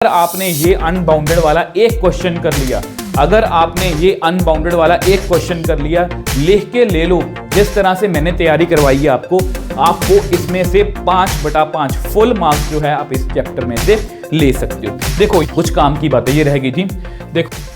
अगर आपने ये अनबाउंडेड वाला एक क्वेश्चन कर लिया, अगर आपने ये अनबाउंडेड वाला एक क्वेश्चन कर लिया, लिख के ले लो जिस तरह से मैंने तैयारी करवाई है आपको इसमें से 5/5 फुल मार्क्स जो है आप इस चैप्टर में से ले सकते हो। देखो कुछ काम की बातें ये रह गई थी। देखो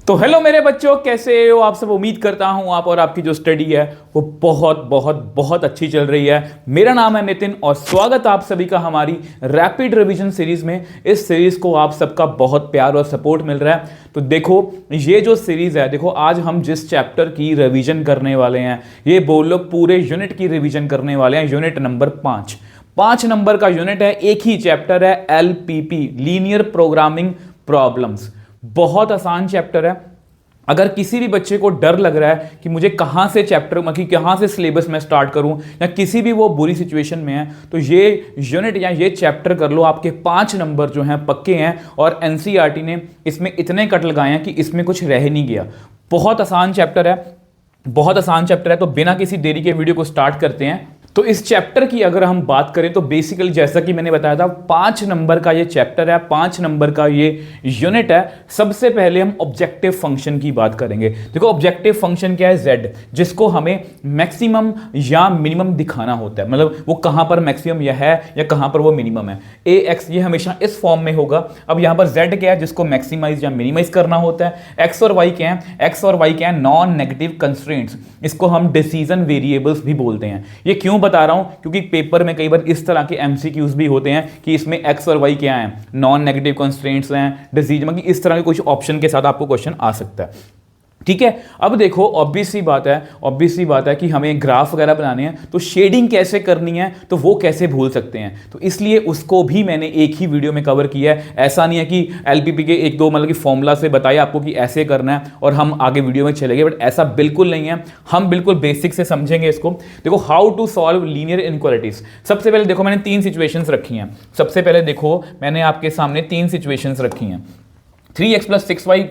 तो हेलो मेरे बच्चों, कैसे हो आप सब। उम्मीद करता हूं आप और आपकी जो स्टडी है वो बहुत बहुत बहुत अच्छी चल रही है। मेरा नाम है नितिन और स्वागत आप सभी का हमारी रैपिड रिवीजन सीरीज में। इस सीरीज को आप सबका बहुत प्यार और सपोर्ट मिल रहा है। तो देखो ये जो सीरीज है, देखो आज हम जिस चैप्टर की रिवीजन करने वाले हैं, ये बोलो पूरे यूनिट की रिवीजन करने वाले हैं। यूनिट नंबर 5 नंबर का यूनिट है, एक ही चैप्टर है, LPP लीनियर प्रोग्रामिंग प्रॉब्लम्स। बहुत आसान चैप्टर है। अगर किसी भी बच्चे को डर लग रहा है कि मुझे कहां से चैप्टर मतलब कहां से सिलेबस में स्टार्ट करूं, या किसी भी वो बुरी सिचुएशन में है, तो ये यूनिट या ये चैप्टर कर लो। आपके 5 नंबर जो हैं पक्के हैं और NCERT ने इसमें इतने कट लगाए हैं कि इसमें कुछ रह नहीं गया। बहुत आसान चैप्टर है, बहुत आसान चैप्टर है। तो बिना किसी देरी के वीडियो को स्टार्ट करते हैं। तो इस चैप्टर की अगर हम बात करें तो बेसिकली जैसा कि मैंने बताया था 5 नंबर का ये चैप्टर है, 5 नंबर का ये यूनिट है। सबसे पहले हम ऑब्जेक्टिव फंक्शन की बात करेंगे। देखो ऑब्जेक्टिव फंक्शन क्या है, z, जिसको हमें मैक्सिमम या मिनिमम दिखाना होता है, मतलब वो कहां पर मैक्सिमम यह है या कहां पर वो मिनिमम है। ax ये हमेशा इस फॉर्म में होगा। अब यहां पर z क्या है, जिसको मैक्सिमाइज या मिनिमाइज करना होता है। x और y क्या है, x और y क्या है, नॉन नेगेटिव कंस्ट्रेंट्स, इसको हम डिसीजन वेरिएबल्स भी बोलते हैं। ये क्यों बता रहा हूं, क्योंकि पेपर में कई बार इस तरह के MCQs भी होते हैं कि इसमें x और y क्या हैं, नॉन नेगेटिव कंस्ट्रेंट्स हैं, डिसीजन, मतलब इस तरह के कुछ ऑप्शन के साथ आपको क्वेश्चन आ सकता है। ठीक है। अब देखो ऑब्वियस सी बात है कि हमें ग्राफ वगैरह बनाने हैं, तो शेडिंग कैसे करनी है तो वो कैसे भूल सकते हैं, तो इसलिए उसको भी मैंने एक ही वीडियो में कवर किया है। ऐसा नहीं है कि LPP के एक दो मतलब कि फॉर्मूला से बताया आपको कि ऐसे करना है और हम आगे वीडियो में चलेंगे, बट ऐसा बिल्कुल नहीं है। हम बिल्कुल बेसिक से समझेंगे इसको। देखो how to solve linear inequalities. सबसे पहले देखो मैंने 3 सिचुएशंस रखी हैं। सबसे पहले देखो मैंने आपके सामने 3 सिचुएशंस रखी हैं। 3x + 6y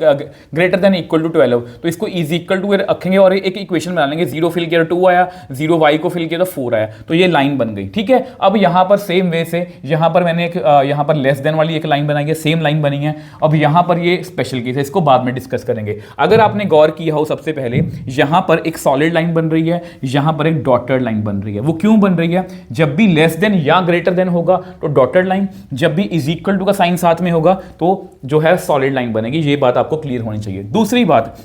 greater than equal to 12, तो इसको इज इक्वल टू रखेंगे और एक इक्वेशन बना लेंगे। 0 फिल किया तो 2 आया, 0 y को फिल किया तो 4 आया, तो ये लाइन बन गई। ठीक है। अब यहाँ पर सेम वे से यहाँ पर मैंने एक यहाँ पर लेस देन वाली एक लाइन बनाई है, सेम लाइन बनी है। अब यहाँ पर ये स्पेशल केस है, इसको बाद में डिस्कस करेंगे। अगर आपने गौर किया हो, सबसे पहले यहाँ पर एक सॉलिड लाइन बन रही है, यहाँ पर एक डॉटेड लाइन बन रही है। वो क्यों बन रही है, जब भी लेस देन या ग्रेटर देन होगा तो डॉटेड लाइन, जब भी इज इक्वल टू का साइन साथ में होगा तो जो है सॉलिड लाइन बनेगी। ये बात आपको क्लियर होनी चाहिए। दूसरी बात,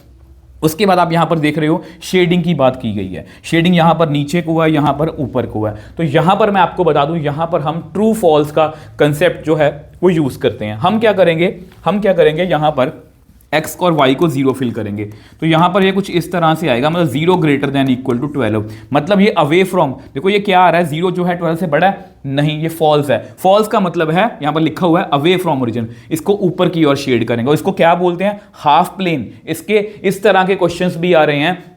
उसके बाद आप यहां पर देख रहे हो शेडिंग की बात की गई है। शेडिंग यहां पर नीचे को है, यहां पर ऊपर को है। तो यहां पर मैं आपको बता दूं, यहां पर हम ट्रू फॉल्स का कंसेप्ट जो है वो यूज करते हैं। हम क्या करेंगे यहां पर x और y को 0 फिल करेंगे, तो यहां पर ये कुछ इस तरह से आएगा, मतलब 0 ग्रेटर देन इक्वल टू 12, मतलब ये अवे फ्रॉम। देखो ये क्या आ रहा है, 0 जो है 12 से बड़ा है, नहीं ये फॉल्स है। फॉल्स का मतलब है यहां पर लिखा हुआ है अवे फ्रॉम ओरिजिन, इसको ऊपर की ओर शेड करेंगे और इसको क्या बोलते हैं, हाफ प्लेन। इसके इस तरह के क्वेश्चंस भी आ रहे हैं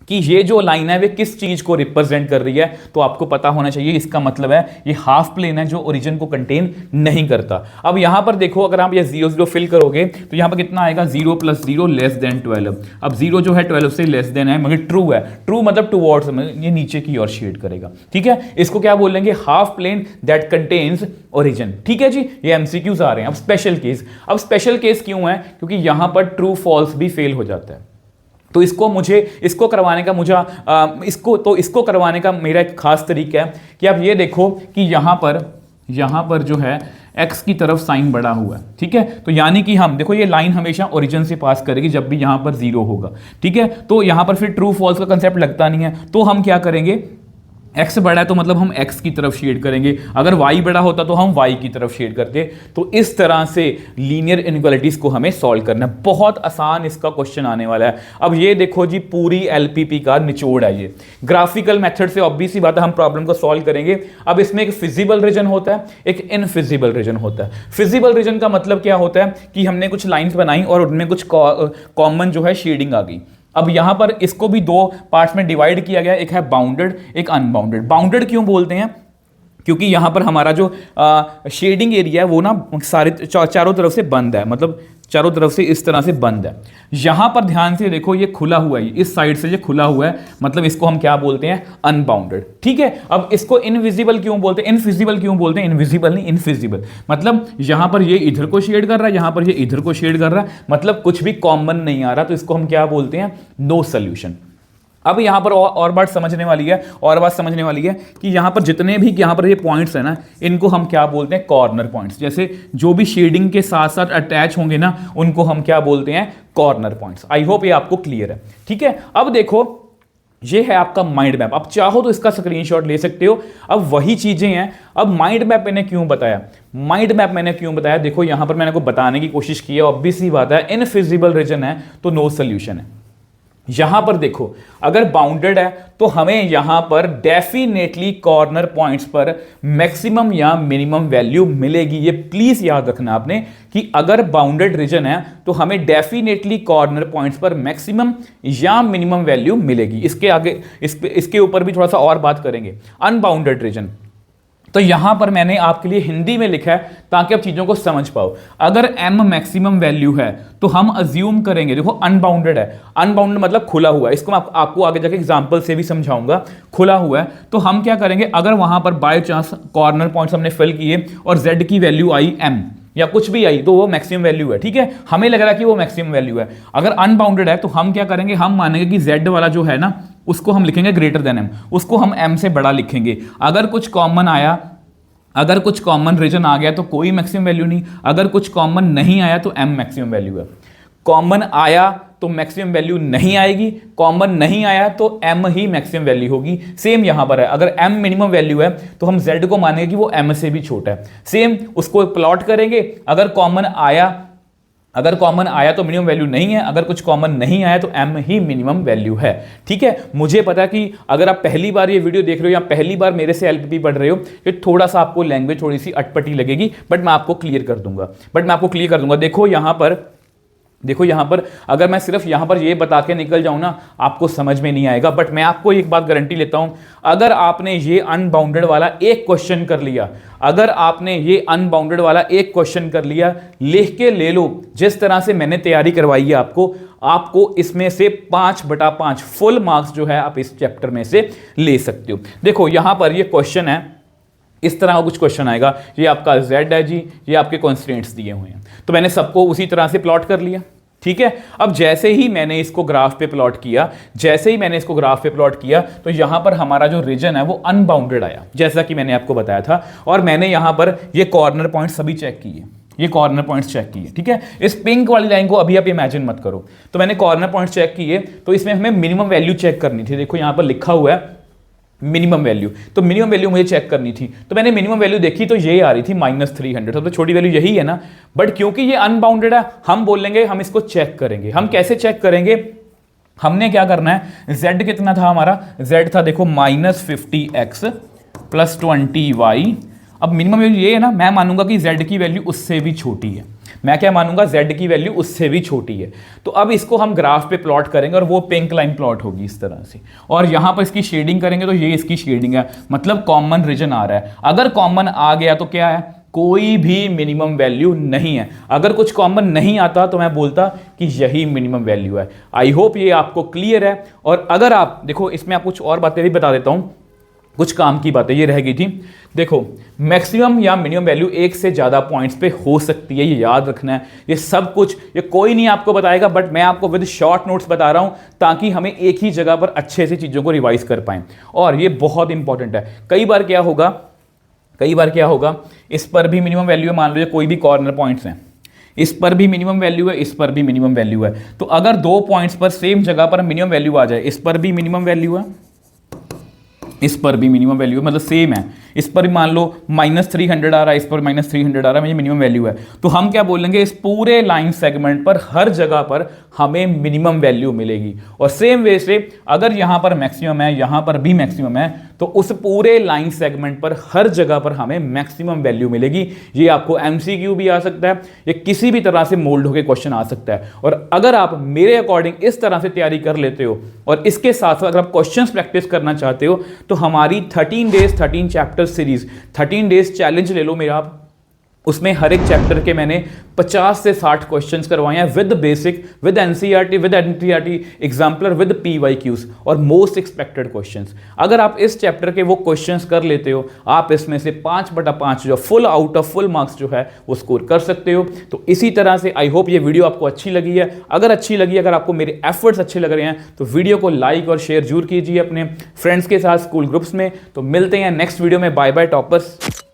कि ये जो लाइन है वे किस चीज को रिप्रेजेंट कर रही है, तो आपको पता होना चाहिए। इसका मतलब है ये हाफ प्लेन है जो ओरिजिन को कंटेन नहीं करता। अब यहां पर देखो, अगर आप ये 0 0 फिल करोगे तो यहां पर कितना आएगा, 0 + 0 लेस देन 12। अब 0 जो है 12 से लेस देन है, मगर ट्रू है, ट्रू मतलब टुवर्ड्स, ये नीचे की ओर शेड करेगा। ठीक है। इसको क्या बोलेंगे, half plane that contains origin. ठीक है जी, ये MCQs आ रहे हैं। अब स्पेशल केस क्यों है, क्योंकि यहां पर ट्रू फॉल्स भी फेल हो जाता है। तो इसको करवाने का मेरा एक खास तरीका है कि आप ये देखो कि यहां पर जो है x की तरफ साइन बढ़ा हुआ है। ठीक है। तो यानी कि हम देखो ये लाइन हमेशा ओरिजिन से पास करेगी जब भी यहां पर 0 होगा। ठीक है। तो यहां पर फिर ट्रू फॉल्स का कंसेप्ट लगता नहीं है, तो हम क्या करेंगे, x बड़ा है तो मतलब हम x की तरफ शेड करेंगे, अगर y बड़ा होता तो हम y की तरफ शेड करते। तो इस तरह से लीनियर इनइक्वालिटीज को हमें सॉल्व करना है। बहुत आसान इसका क्वेश्चन आने वाला है। अब ये देखो जी, पूरी LPP का निचोड़ है ये। ग्राफिकल मेथड से ऑब्वियस सी बात है हम प्रॉब्लम को सॉल्व करेंगे। अब इसमें एक फिजिबल रीजन होता है, एक इनफिजिबल रीजन होता है। फिजिबल रीजन का मतलब क्या होता है कि हमने कुछ लाइंस बनाई और उनमें कुछ कॉमन जो है शेडिंग आ गई। अब यहां पर इसको भी 2 पार्ट्स में डिवाइड किया गया, एक है बाउंडेड, एक अनबाउंडेड। बाउंडेड क्यों बोलते हैं, क्योंकि यहां पर हमारा जो शेडिंग एरिया है वो ना सारे चारों तरफ से बंद है, मतलब चारों तरफ से इस तरह से बंद है। यहां पर ध्यान से देखो, ये खुला हुआ है, इस साइड से ये खुला हुआ है, मतलब इसको हम क्या बोलते हैं, अनबाउंडेड। ठीक है, अब इसको इनविजिबल क्यों बोलते हैं, इनफिजिबल क्यों बोलते हैं, इनविजिबल नहीं इनफिजिबल, मतलब यहां पर ये इधर को शेड कर रहा है, यहां पर ये इधर को शेड कर रहा है, मतलब कुछ भी कॉमन नहीं आ रहा, तो इसको हम क्या बोलते हैं, नो सॉल्यूशन। अब यहां पर और बात समझने वाली है, और बात समझने वाली है कि यहां पर जितने भी यहां पर ये पॉइंट्स है ना, इनको हम क्या बोलते हैं, कॉर्नर पॉइंट्स। जैसे जो भी शेडिंग के साथ साथ अटैच होंगे ना, उनको हम क्या बोलते हैं, कॉर्नर पॉइंट्स। आई होप ये आपको क्लियर है। ठीक है, अब देखो ये है आपका माइंड मैप। आप चाहो तो इसका स्क्रीनशॉट ले सकते हो। अब वही चीजें हैं। अब माइंड मैप मैंने क्यों बताया, माइंड मैप मैंने क्यों बताया, देखो यहां पर मैंने को बताने की कोशिश की है, ऑब्वियस सी बात है, इनफिजिबल रीजन है तो नो सोल्यूशन है। यहां पर देखो, अगर बाउंडेड है तो हमें यहां पर डेफिनेटली कॉर्नर पॉइंट्स पर मैक्सिमम या मिनिमम वैल्यू मिलेगी। ये प्लीज याद रखना आपने कि अगर बाउंडेड रीजन है तो हमें डेफिनेटली कॉर्नर पॉइंट्स पर मैक्सिमम या मिनिमम वैल्यू मिलेगी। इसके आगे इसके ऊपर भी थोड़ा सा और बात करेंगे। अनबाउंडेड रीजन, तो यहां पर मैंने आपके लिए हिंदी में लिखा है ताकि आप चीजों को समझ पाओ। अगर m मैक्सिमम वैल्यू है तो हम अज्यूम करेंगे, देखो अनबाउंडेड है, अनबाउंडेड मतलब खुला हुआ है, इसको मैं आपको आगे जाके एग्जांपल से भी समझाऊंगा। खुला हुआ है तो हम क्या करेंगे, अगर वहां पर बाय चांस कॉर्नर पॉइंट्स हमने फिल किए और z की वैल्यू आई m या कुछ भी आई तो वो मैक्सिमम वैल्यू है। ठीक है, हमें लग रहा है कि वो मैक्सिमम वैल्यू है। अगर अनबाउंडेड है तो हम क्या करेंगे, हम मानेंगे कि z वाला जो है ना, उसको हम लिखेंगे ग्रेटर देन m, उसको हम m से बड़ा लिखेंगे। अगर कुछ कॉमन आया, अगर कुछ कॉमन रीजन आ गया तो कोई मैक्सिमम वैल्यू नहीं, अगर कुछ कॉमन नहीं आया तो m मैक्सिमम वैल्यू है। कॉमन आया तो मैक्सिमम वैल्यू नहीं आएगी, कॉमन नहीं आया तो m ही मैक्सिमम वैल्यू होगी। सेम यहां पर है, अगर m मिनिमम वैल्यू है तो हम z को मानेंगे कि वो m से भी छोटा है। सेम उसको प्लॉट करेंगे, अगर कॉमन आया तो मिनिमम वैल्यू नहीं है, अगर कुछ कॉमन नहीं आया तो m ही मिनिमम वैल्यू है। ठीक है, मुझे पता है कि अगर आप पहली बार ये वीडियो देख रहे हो या पहली बार मेरे से एलपीपी पढ़ रहे हो, ये थोड़ा सा आपको लैंग्वेज थोड़ी सी अटपटी लगेगी, बट मैं आपको क्लियर कर दूंगा। देखो यहां पर अगर मैं सिर्फ यहां पर ये बता के निकल जाऊं ना, आपको समझ में नहीं आएगा। बट मैं आपको एक बात गारंटी लेता हूं, अगर आपने ये अनबाउंडेड वाला एक क्वेश्चन कर लिया, अगर आपने ये अनबाउंडेड वाला एक क्वेश्चन कर लिया, लिख के ले लो जिस तरह से मैंने तैयारी करवाई है आपको इसमें से 5/5 फुल मार्क्स जो है आप इस चैप्टर में से ले सकते हो। देखो यहां पर ये क्वेश्चन है, इस तरह का कुछ क्वेश्चन आएगा, ये आपका z है जी, ये आपके कॉन्स्टेंट्स दिए हुए हैं, तो मैंने सबको उसी तरह से प्लॉट कर लिया। ठीक है, अब जैसे ही मैंने इसको ग्राफ पे प्लॉट किया, तो यहां पर हमारा जो रीजन है वो अनबाउंडेड आया, जैसा कि मैंने आपको बताया था। और मैंने यहां पर ये कॉर्नर पॉइंट सभी चेक किए, ये कॉर्नर पॉइंट्स चेक किए। ठीक है, इस पिंक वाली लाइन को अभी आप इमेजिन मत करो, तो मैंने कॉर्नर पॉइंट्स चेक किए, तो इसमें हमें मिनिमम वैल्यू चेक करनी थी। देखो यहां पर लिखा हुआ है मिनिमम वैल्यू, तो मिनिमम वैल्यू मुझे चेक करनी थी, तो मैंने मिनिमम वैल्यू देखी तो ये आ रही थी -300, सबसे छोटी वैल्यू यही है ना। बट क्योंकि ये अनबाउंडेड है, हम बोलेंगे हम इसको चेक करेंगे। हम कैसे चेक करेंगे, हमने क्या करना है, z कितना था हमारा, z था देखो -50x + 20y। अब मिनिमम वैल्यू ये है ना, मैं मानूंगा कि z की वैल्यू उससे भी छोटी है, मैं क्या मानूंगा, z की वैल्यू उससे भी छोटी है। तो अब इसको हम ग्राफ पे प्लॉट करेंगे और वो पिंक लाइन प्लॉट होगी इस तरह से, और यहां पर इसकी शेडिंग करेंगे तो ये इसकी शेडिंग है, मतलब कॉमन रीजन आ रहा है। अगर कॉमन आ गया तो क्या है, कोई भी मिनिमम वैल्यू नहीं है। अगर कुछ कॉमन नहीं आता तो मैं बोलता कि यही मिनिमम वैल्यू है। आई होप ये आपको क्लियर है। और अगर आप देखो, इसमें आप कुछ और बातें भी बता देता हूं, कुछ काम की बातें ये रह गई थी। देखो मैक्सिमम या मिनिमम वैल्यू एक से ज्यादा पॉइंट्स पे हो सकती है, ये याद रखना है। ये सब कुछ ये कोई नहीं आपको बताएगा, बट मैं आपको विद शॉर्ट नोट्स बता रहा हूं ताकि हमें एक ही जगह पर अच्छे से चीजों को रिवाइज कर पाएं। और ये बहुत इंपॉर्टेंट है। कई बार क्या होगा, इस पर भी मिनिमम वैल्यू है, मान लीजिए कोई भी कॉर्नर पॉइंट्स हैं, इस पर भी मिनिमम वैल्यू है, इस पर भी मिनिमम वैल्यू है। तो अगर दो पॉइंट्स पर सेम जगह पर मिनिमम वैल्यू आ जाए, इस पर भी मिनिमम वैल्यू है, इस पर भी मिनिमम वैल्यू मतलब सेम है, इस पर मान लो -300 आ रहा है, इस पर -300 आ रहा है, ये मिनिमम वैल्यू है। तो हम क्या बोलेंगे, इस पूरे लाइन सेगमेंट पर हर जगह पर हमें मिनिमम वैल्यू मिलेगी। और सेम वे से अगर यहां पर मैक्सिमम है, यहां पर भी मैक्सिमम है, तो उस पूरे लाइन सेगमेंट पर हर जगह पर हमें मैक्सिमम वैल्यू मिलेगी। ये आपको MCQ भी आ सकता है, ये किसी भी तरह से मोल्ड होकर क्वेश्चन आ सकता है। और अगर आप मेरे अकॉर्डिंग इस तरह से तैयारी कर लेते हो और इसके साथ साथ अगर आप क्वेश्चंस प्रैक्टिस करना चाहते हो, तो हमारी 13 days 13 chapter series 13 days challenge ले लो मेरा आप, उसमें हर एक चैप्टर के मैंने 50 से 60 क्वेश्चंस करवाए हैं with basic, with NCERT, with NTERT exemplar, with PYQs और मोस्ट एक्सपेक्टेड क्वेश्चंस। अगर आप इस चैप्टर के वो क्वेश्चंस कर लेते हो, आप इसमें से 5/5 जो full out of full marks जो है वो स्कोर कर सकते हो। तो इसी तरह से आई होप ये वीडियो आपको अच्छी लगी है। अगर अच्छी लगी, अगर आपको मेरे एफर्ट्स अच्छे लग रहे हैं तो वीडियो को लाइक और शेयर जरूर कीजिए अपने फ्रेंड्स के साथ, स्कूल ग्रुप्स में। तो मिलते हैं नेक्स्ट वीडियो में। Bye bye toppers.